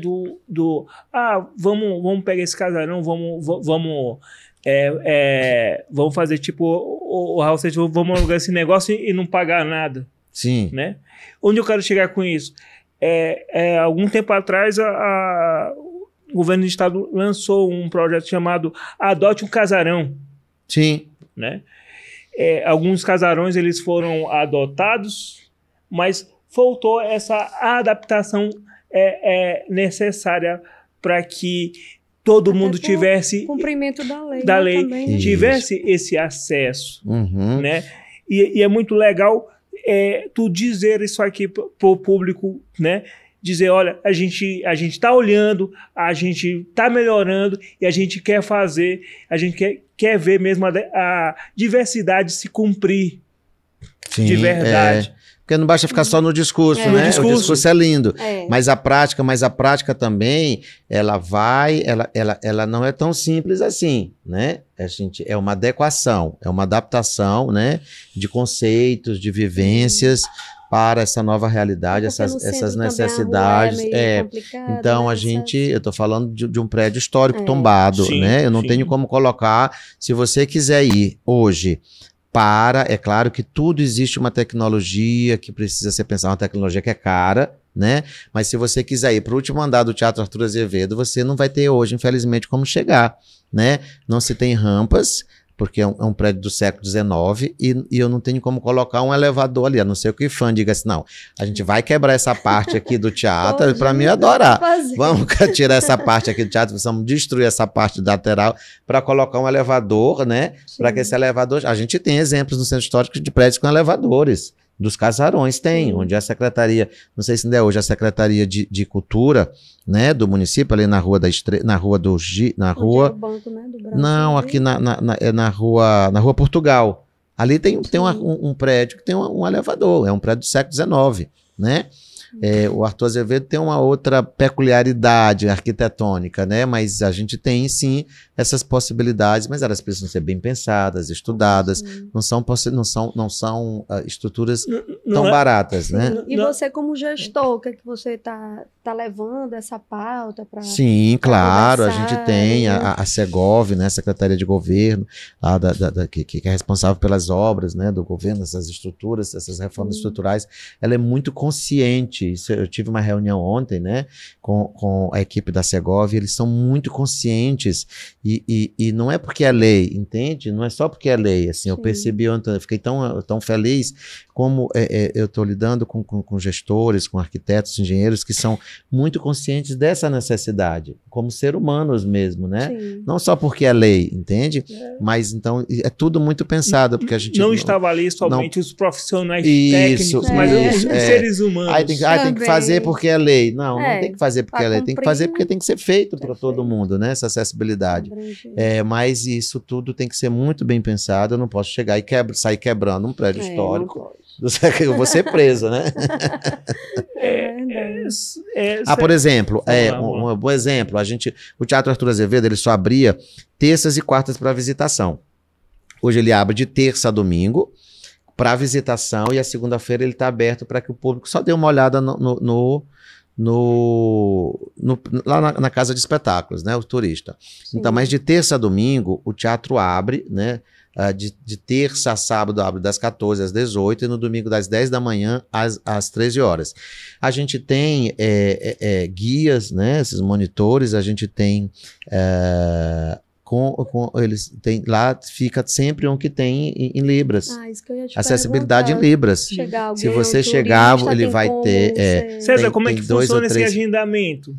Speaker 1: vamos pegar esse casarão, vamos fazer tipo o Raul Seixas, vamos alugar esse negócio e não pagar nada.
Speaker 2: Sim.
Speaker 1: Né? Onde eu quero chegar com isso? Algum tempo atrás, o governo do estado lançou um projeto chamado Adote um Casarão.
Speaker 2: Sim.
Speaker 1: Né? Alguns casarões eles foram adotados, mas faltou essa adaptação necessária para que todo mundo tivesse
Speaker 3: cumprimento da lei também.
Speaker 1: Tivesse esse acesso.
Speaker 2: Uhum.
Speaker 1: Né? E é muito legal tu dizer isso aqui para o público, né? Dizer, olha, a gente está olhando, a gente está melhorando e a gente quer fazer, a gente quer ver mesmo a diversidade se cumprir. Sim, de verdade.
Speaker 2: Porque não basta ficar só no discurso, né? O discurso é lindo. Mas a prática também, ela não é tão simples assim, né? É uma adequação, é uma adaptação, né? De conceitos, de vivências para essa nova realidade, essas necessidades. Então, né? Eu estou falando de um prédio histórico tombado, sim, né? Eu não tenho como colocar, se você quiser ir hoje é claro que tudo existe uma tecnologia que precisa ser pensada, uma tecnologia que é cara, né? Mas se você quiser ir para o último andar do Teatro Arthur Azevedo, você não vai ter hoje, infelizmente, como chegar, né? Não se tem rampas, porque é um prédio do século XIX e eu não tenho como colocar um elevador ali, a não ser que o fã diga assim, não, a gente vai quebrar essa parte aqui do teatro, para mim adorar. Vamos tirar essa parte aqui do teatro, vamos destruir essa parte lateral para colocar um elevador, né? Para que esse elevador... A gente tem exemplos no centro histórico de prédios com elevadores. Dos casarões tem, onde a secretaria, não sei se ainda é hoje, a Secretaria de Cultura, né, do município, ali na rua do Banco, né, do Brasil, não, aqui na rua Portugal. Ali tem um prédio que tem um elevador, é um prédio do século XIX, né? O Arthur Azevedo tem uma outra peculiaridade arquitetônica, né? Mas a gente tem, sim, essas possibilidades, mas elas precisam ser bem pensadas, estudadas, não são estruturas tão baratas, né?
Speaker 3: E você, como gestor, o que é que você tá levando essa pauta para...
Speaker 2: Sim, claro, a gente tem a Segov, né, a Secretaria de Governo, que é responsável pelas obras, né, do governo, essas estruturas, essas reformas estruturais, ela é muito consciente. Eu tive uma reunião ontem, né, com a equipe da Segov, eles são muito conscientes e não é porque é lei, entende? Não é só porque é lei, assim, eu percebi ontem, eu fiquei tão feliz como eu estou lidando com gestores, com arquitetos, engenheiros que são muito conscientes dessa necessidade, como ser humanos mesmo, né? Sim. Não só porque é lei, entende? Mas então é tudo muito pensado, porque a gente
Speaker 1: não estava ali somente os profissionais técnicos, mas os seres humanos.
Speaker 2: Aí tem que fazer porque é lei. Não tem que fazer porque é lei, tem que fazer porque tem que ser feito para todo mundo, né? Essa acessibilidade. Mas isso tudo tem que ser muito bem pensado. Eu não posso chegar e sair quebrando um prédio histórico. Eu vou ser preso, né? Por exemplo, um bom exemplo, o Teatro Arthur Azevedo, ele só abria terças e quartas para visitação. Hoje ele abre de terça a domingo para visitação e a segunda-feira ele está aberto para que o público só dê uma olhada lá na casa de espetáculos, né? O turista. Sim. Então, mas de terça a domingo o teatro abre, né? De terça a sábado abre das 14 às 18 e no domingo das 10 da manhã às 13 horas. A gente tem guias, né, esses monitores, a gente tem eles têm, lá fica sempre um que tem em libras.
Speaker 3: Isso que eu ia te
Speaker 2: acessibilidade em libras. Se você chegar, ele vai ter...
Speaker 1: César, como é que funciona esse agendamento?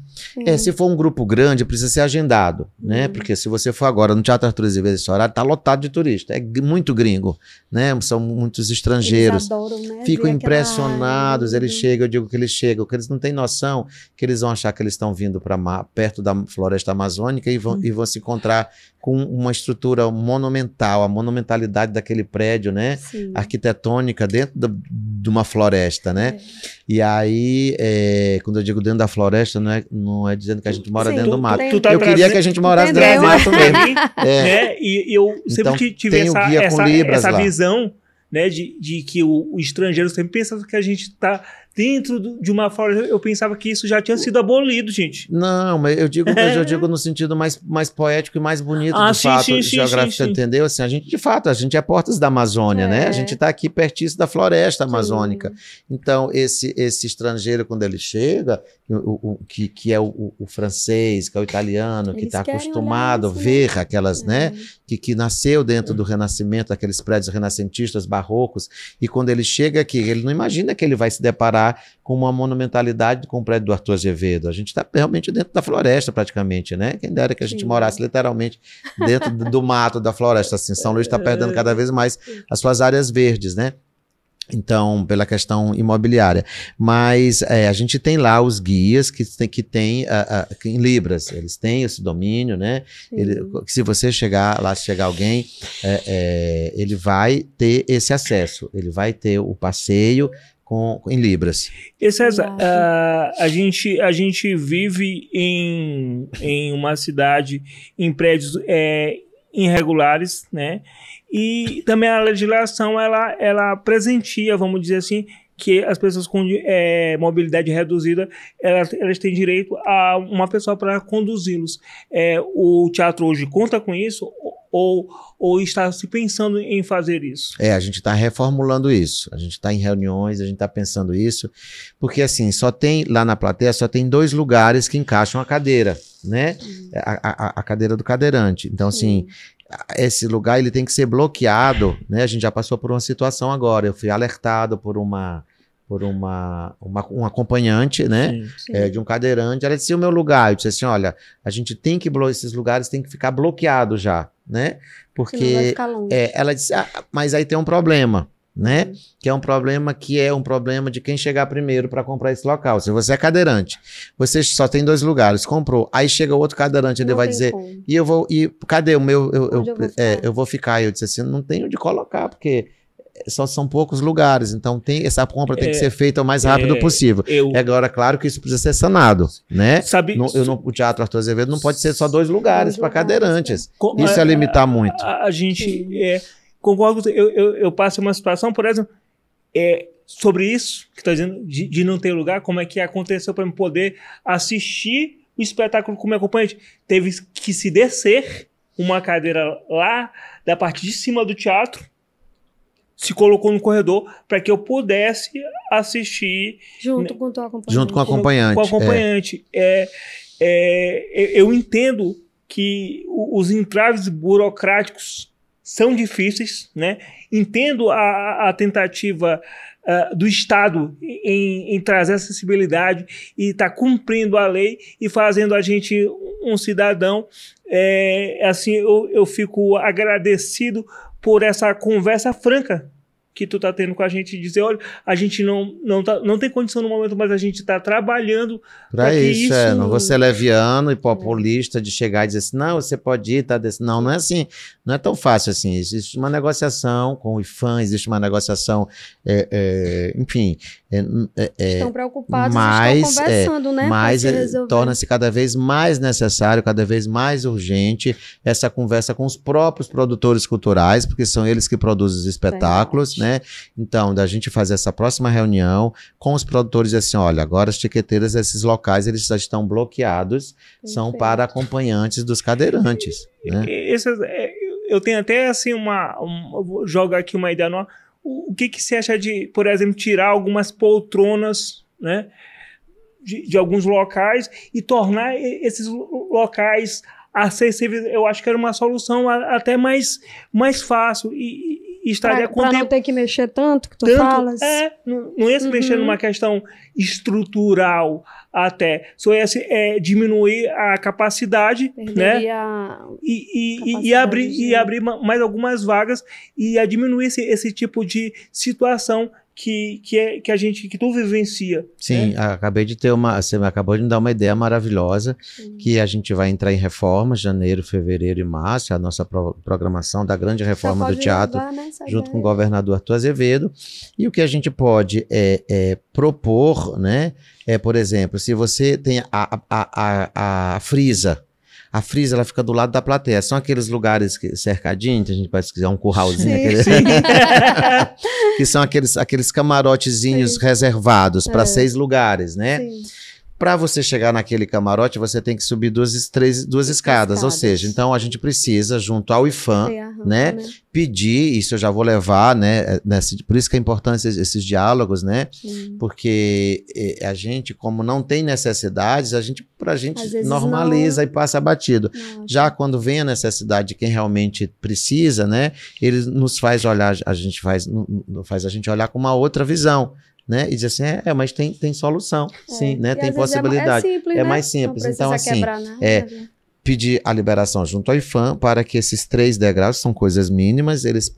Speaker 2: Se for um grupo grande, precisa ser agendado, né? Porque se você for agora no Teatro Arthur Azevedo esse horário, tá lotado de turista. É muito gringo, né? São muitos estrangeiros.
Speaker 3: Eles adoram, né?
Speaker 2: Ficam impressionados, eles chegam, eu digo que eles chegam, que eles não têm noção, que eles vão achar que eles estão vindo perto da floresta amazônica e vão se encontrar com uma estrutura monumental, a monumentalidade daquele prédio, né?
Speaker 3: Sim.
Speaker 2: Arquitetônica dentro de uma floresta, né? E aí, quando eu digo dentro da floresta, não é dizendo que a gente mora dentro do mato. Eu queria que a gente morasse dentro do mato mesmo.
Speaker 1: Né? E eu sempre tive essa visão, né, de que o estrangeiro sempre pensa que a gente está dentro de uma floresta. Eu pensava que isso já tinha sido abolido, gente.
Speaker 2: Não, mas eu digo no sentido mais poético e mais bonito, de fato, geográfico, entendeu? Assim, a gente, de fato, a gente é portas da Amazônia, né? A gente está aqui pertíssimo da floresta amazônica. Então, esse estrangeiro, quando ele chega, que é o francês, que é o italiano, que está acostumado a ver aquelas, né? Que nasceu dentro do Renascimento, aqueles prédios renascentistas, barrocos, e quando ele chega aqui, ele não imagina que ele vai se deparar com uma monumentalidade com o prédio do Arthur Azevedo. A gente está realmente dentro da floresta, praticamente, né? Quem dera que a gente morasse literalmente dentro do mato da floresta. Assim, São Luís está perdendo cada vez mais as suas áreas verdes, né? Então, pela questão imobiliária. Mas a gente tem lá os guias que tem em libras. Eles têm esse domínio, né? Se você chegar lá, se chegar alguém, ele vai ter esse acesso. Ele vai ter o passeio em libras.
Speaker 1: E César, a gente vive em uma cidade, em prédios irregulares, né? E também a legislação, ela presenteia, vamos dizer assim, que as pessoas com mobilidade reduzida, elas têm direito a uma pessoa para conduzi-los. O teatro hoje conta com isso ou está se pensando em fazer isso?
Speaker 2: A gente está reformulando isso. A gente está em reuniões, a gente está pensando isso, porque assim, lá na plateia, só tem 2 lugares que encaixam a cadeira, né? A cadeira do cadeirante. Então, assim, esse lugar ele tem que ser bloqueado, né? A gente já passou por uma situação agora. Eu fui alertado por uma acompanhante, né? De um cadeirante. Ela disse: o meu lugar. Eu disse assim: olha, a gente tem que esses lugares tem que ficar bloqueados já, né? Porque
Speaker 3: não vai ficar longe.
Speaker 2: Ela disse: mas aí tem um problema, né? Que é um problema de quem chegar primeiro para comprar esse local. Se você é cadeirante, você só tem 2 lugares, comprou, aí chega outro cadeirante, ele vai dizer: cadê o meu? Eu vou ficar. Eu disse assim: não tenho onde colocar, porque são poucos lugares, então essa compra tem que ser feita o mais rápido possível. Agora, claro que isso precisa ser sanado, né? O Teatro Arthur Azevedo não pode ser só 2 lugares para cadeirantes. Isso é limitar muito.
Speaker 1: A gente concordo. Eu passo uma situação, por exemplo, sobre isso que está dizendo de não ter lugar. Como é que aconteceu para eu poder assistir o espetáculo como acompanhante? Teve que se descer uma cadeira lá da parte de cima do teatro, se colocou no corredor para que eu pudesse assistir
Speaker 3: junto com o teu acompanhante.
Speaker 2: Junto com o acompanhante.
Speaker 1: Com o acompanhante. Eu entendo que os entraves burocráticos são difíceis, né? Entendo a tentativa do Estado em trazer acessibilidade e estar cumprindo a lei e fazendo a gente um cidadão. Assim, eu fico agradecido por essa conversa franca que tu tá tendo com a gente, dizer: olha, a gente não tem condição no momento, mas a gente tá trabalhando
Speaker 2: para isso. Não vou ser leviano e populista de chegar e dizer assim: não, você pode ir, tá desse. Não é assim, não é tão fácil assim. Existe uma negociação com o IFAM, existe uma negociação, enfim.
Speaker 3: Estão preocupados, estão conversando, né?
Speaker 2: Mas torna-se cada vez mais necessário, cada vez mais urgente essa conversa com os próprios produtores culturais, porque são eles que produzem os espetáculos, né? Então, da gente fazer essa próxima reunião com os produtores, assim: olha, agora as tiqueteiras desses locais, eles já estão bloqueados, são para acompanhantes dos cadeirantes, né?
Speaker 1: Eu tenho até assim vou jogar aqui uma ideia nova. O que você acha de, por exemplo, tirar algumas poltronas, né, de alguns locais e tornar esses locais acessíveis, eu acho que era uma solução até mais fácil e estaria
Speaker 3: Para não ter que mexer tanto que tu falas.
Speaker 1: Não ia se mexer numa questão estrutural até, só ia diminuir a capacidade,
Speaker 3: perderia,
Speaker 1: né? E abrir mais algumas vagas e ia diminuir esse tipo de situação que tu vivencia.
Speaker 2: Sim, você acabou de me dar uma ideia maravilhosa, que a gente vai entrar em reforma, janeiro, fevereiro e março, a nossa programação da grande reforma do teatro, junto com o governador Arthur Azevedo, e o que a gente pode propor, né, por exemplo, se você tem a frisa, ela fica do lado da plateia. São aqueles lugares cercadinhos, a gente pode quiser um curralzinho. Que são aqueles camarotezinhos reservados para 6 lugares, né? Para você chegar naquele camarote, você tem que subir duas escadas. Ou seja, então a gente precisa, junto ao IFAM, né, pedir, isso eu já vou levar, né, por isso que é importante esses diálogos, né, porque a gente, como não tem necessidades, a gente normaliza e passa batido. Já quando vem a necessidade de quem realmente precisa, né, ele nos faz olhar, a gente olhar com uma outra visão. Né? E diz assim, mas tem solução, sim, né? Tem possibilidade.
Speaker 3: Simples,
Speaker 2: mais simples. Então, assim, pedir a liberação junto ao IFAM para que esses 3 degraus, são coisas mínimas, eles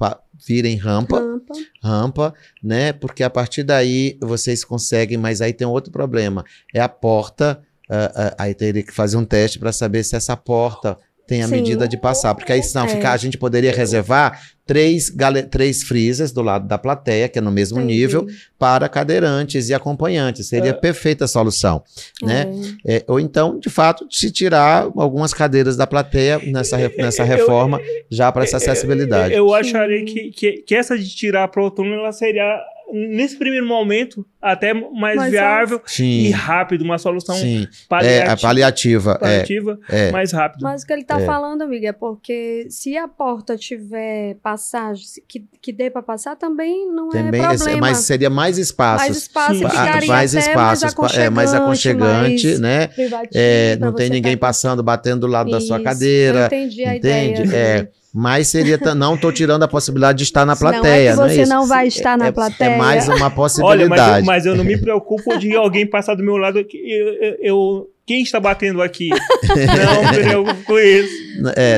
Speaker 2: virem rampa, né? Porque a partir daí vocês conseguem, mas aí tem outro problema, é a porta, aí teria que fazer um teste para saber se essa porta tem a medida de passar, porque aí senão a gente poderia reservar 3 freezers do lado da plateia, que é no mesmo nível, para cadeirantes e acompanhantes. Seria perfeita a solução, né? Ou então, de fato, se tirar algumas cadeiras da plateia nessa reforma, já para essa acessibilidade.
Speaker 1: Eu acharia que essa de tirar para o túnel, ela seria, nesse primeiro momento, até mais viável e rápido, uma solução paliativa, mais rápido.
Speaker 3: Mas o que ele está falando, amiga, é porque se a porta tiver passagem que dê para passar, também não é problema.
Speaker 2: Mas seria mais espaços.
Speaker 3: Mais espaços,
Speaker 2: mais aconchegante, né? Não tem ninguém passando, batendo do lado da sua cadeira.
Speaker 3: Eu entendi a ideia.
Speaker 2: Mas seria, não estou tirando a possibilidade de estar na plateia.
Speaker 3: Não é que você não vai estar na plateia.
Speaker 2: É mais uma possibilidade.
Speaker 1: Olha, mas eu não me preocupo de alguém passar do meu lado. Quem está batendo aqui? Não me preocupo com isso.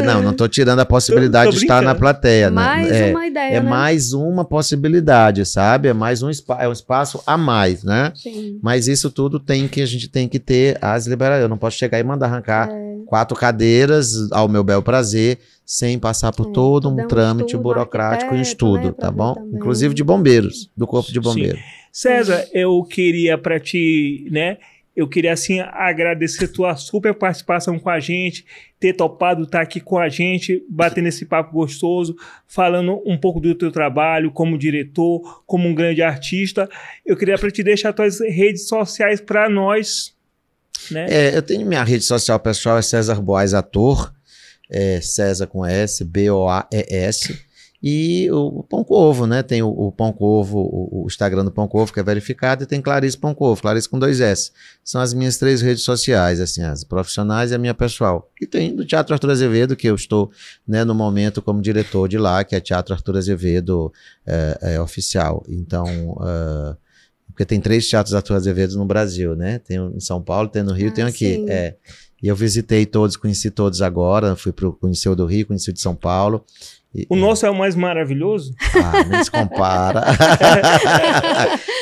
Speaker 2: Não estou tirando a possibilidade de estar na plateia.
Speaker 3: Mais uma ideia,
Speaker 2: né? Mais uma possibilidade, sabe? É mais um espaço a mais, né?
Speaker 3: Sim.
Speaker 2: Mas isso tudo a gente tem que ter as liberações. Eu não posso chegar e mandar arrancar 4 cadeiras ao meu bel prazer, sem passar por todo um trâmite burocrático e estudo, né, tá bom? Também. Inclusive de bombeiros, do Corpo de Bombeiros.
Speaker 1: Sim. César, eu queria para ti, né? Eu queria, assim, agradecer tua super participação com a gente, ter topado estar aqui com a gente, batendo esse papo gostoso, falando um pouco do teu trabalho como diretor, como um grande artista. Eu queria para te deixar tuas redes sociais para nós, né?
Speaker 2: Eu tenho minha rede social pessoal, é César Boas Ator, César com S, Boaes. E o Pão com Ovo, né? Tem o Pão com Ovo, o Instagram do Pão com Ovo, que é verificado, e tem Clarice Pão com Ovo, Clarice com 2 S. São as minhas 3 redes sociais, assim, as profissionais e a minha pessoal. E tem do Teatro Arthur Azevedo, que eu estou, né, no momento como diretor de lá, que é Teatro Arthur Azevedo oficial. Então, porque tem 3 teatros Arthur Azevedo no Brasil, né? Tem em São Paulo, tem no Rio e tem aqui. E eu visitei todos, conheci todos agora, conheci o do Rio, conheci o de São Paulo.
Speaker 1: O nosso é o mais maravilhoso?
Speaker 2: Nem se compara.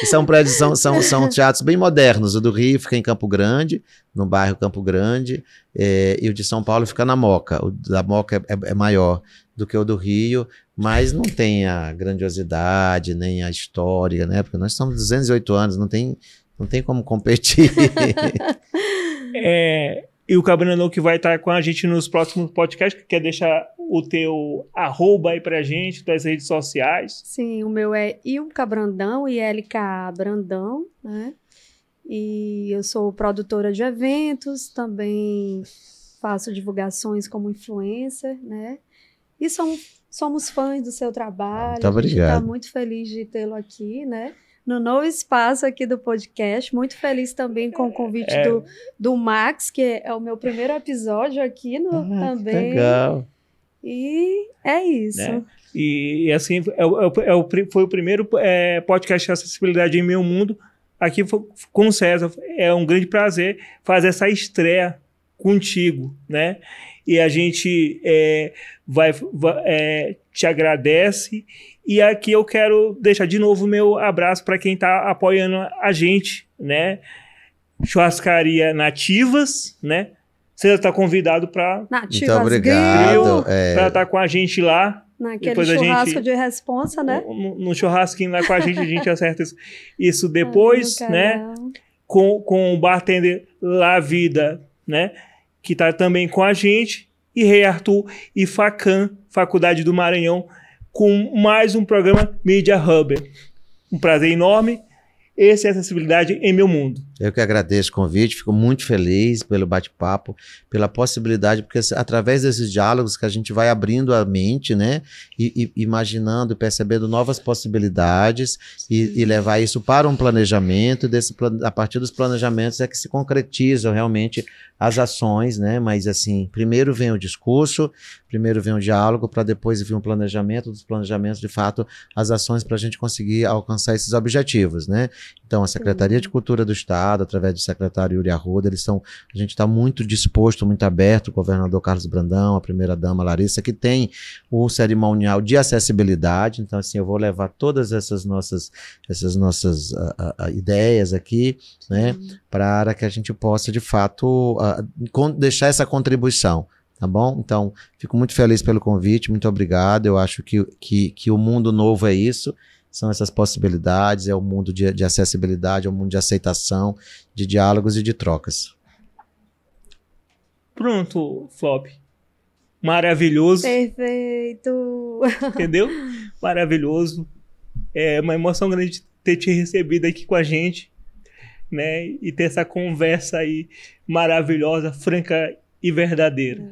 Speaker 2: São prédios, são teatros bem modernos. O do Rio fica em Campo Grande, no bairro Campo Grande, e o de São Paulo fica na Moca. O da Moca é maior do que o do Rio, mas não tem a grandiosidade, nem a história, né? Porque nós estamos 208 anos, não tem como competir.
Speaker 1: E o Cabrandão que vai estar com a gente nos próximos podcasts, que quer deixar o teu @ aí pra gente, tuas redes sociais.
Speaker 3: Sim, o meu é Ilka Brandão, ILK Brandão, né? E eu sou produtora de eventos, também faço divulgações como influencer, né? E somos fãs do seu trabalho.
Speaker 2: Muito obrigado.
Speaker 3: A gente tá muito feliz de tê-lo aqui, né? no novo espaço aqui do podcast. Muito feliz também com o convite do Max, que é o meu primeiro episódio aqui também.
Speaker 2: Legal.
Speaker 3: E é isso.
Speaker 1: Né? E assim, foi o primeiro podcast de acessibilidade em meu mundo. Aqui com o César. É um grande prazer fazer essa estreia contigo, né? E a gente te agradece. E aqui eu quero deixar de novo o meu abraço para quem está apoiando a gente, né? Churrascaria Nativas, né? Você está convidado para
Speaker 2: Muito obrigado.
Speaker 1: Para estar com a gente lá.
Speaker 3: Naquele depois churrasco de responsa, né?
Speaker 1: No churrasquinho lá com a gente acerta isso depois, né? Com o bartender La Vida, né? Que está também com a gente. E Rei Arthur e Facam, Faculdade do Maranhão, com mais um programa Media Hub. Um prazer enorme. Esse é Acessibilidade em Meu Mundo.
Speaker 2: Eu que agradeço o convite, fico muito feliz pelo bate-papo, pela possibilidade, porque através desses diálogos que a gente vai abrindo a mente, né, e imaginando e percebendo novas possibilidades e levar isso para um planejamento, a partir dos planejamentos é que se concretizam realmente as ações, né, mas assim, primeiro vem o discurso, primeiro vem o diálogo, para depois vir um planejamento, dos planejamentos, de fato, as ações para a gente conseguir alcançar esses objetivos, né. Então, a Secretaria de Cultura do Estado, através do secretário Yuri Arruda, a gente está muito disposto, muito aberto, o governador Carlos Brandão, a primeira-dama Larissa, que tem o cerimonial de acessibilidade. Então, assim, eu vou levar todas essas nossas ideias aqui, né, para que a gente possa, de fato, deixar essa contribuição. Tá bom? Então, fico muito feliz pelo convite, muito obrigado. Eu acho que o mundo novo é isso. São essas possibilidades, é o mundo de acessibilidade, é o mundo de aceitação, de diálogos e de trocas.
Speaker 1: Pronto, Flop. Maravilhoso.
Speaker 3: Perfeito.
Speaker 1: Entendeu? Maravilhoso. É uma emoção grande ter te recebido aqui com a gente, né? E ter essa conversa aí maravilhosa, franca e verdadeira.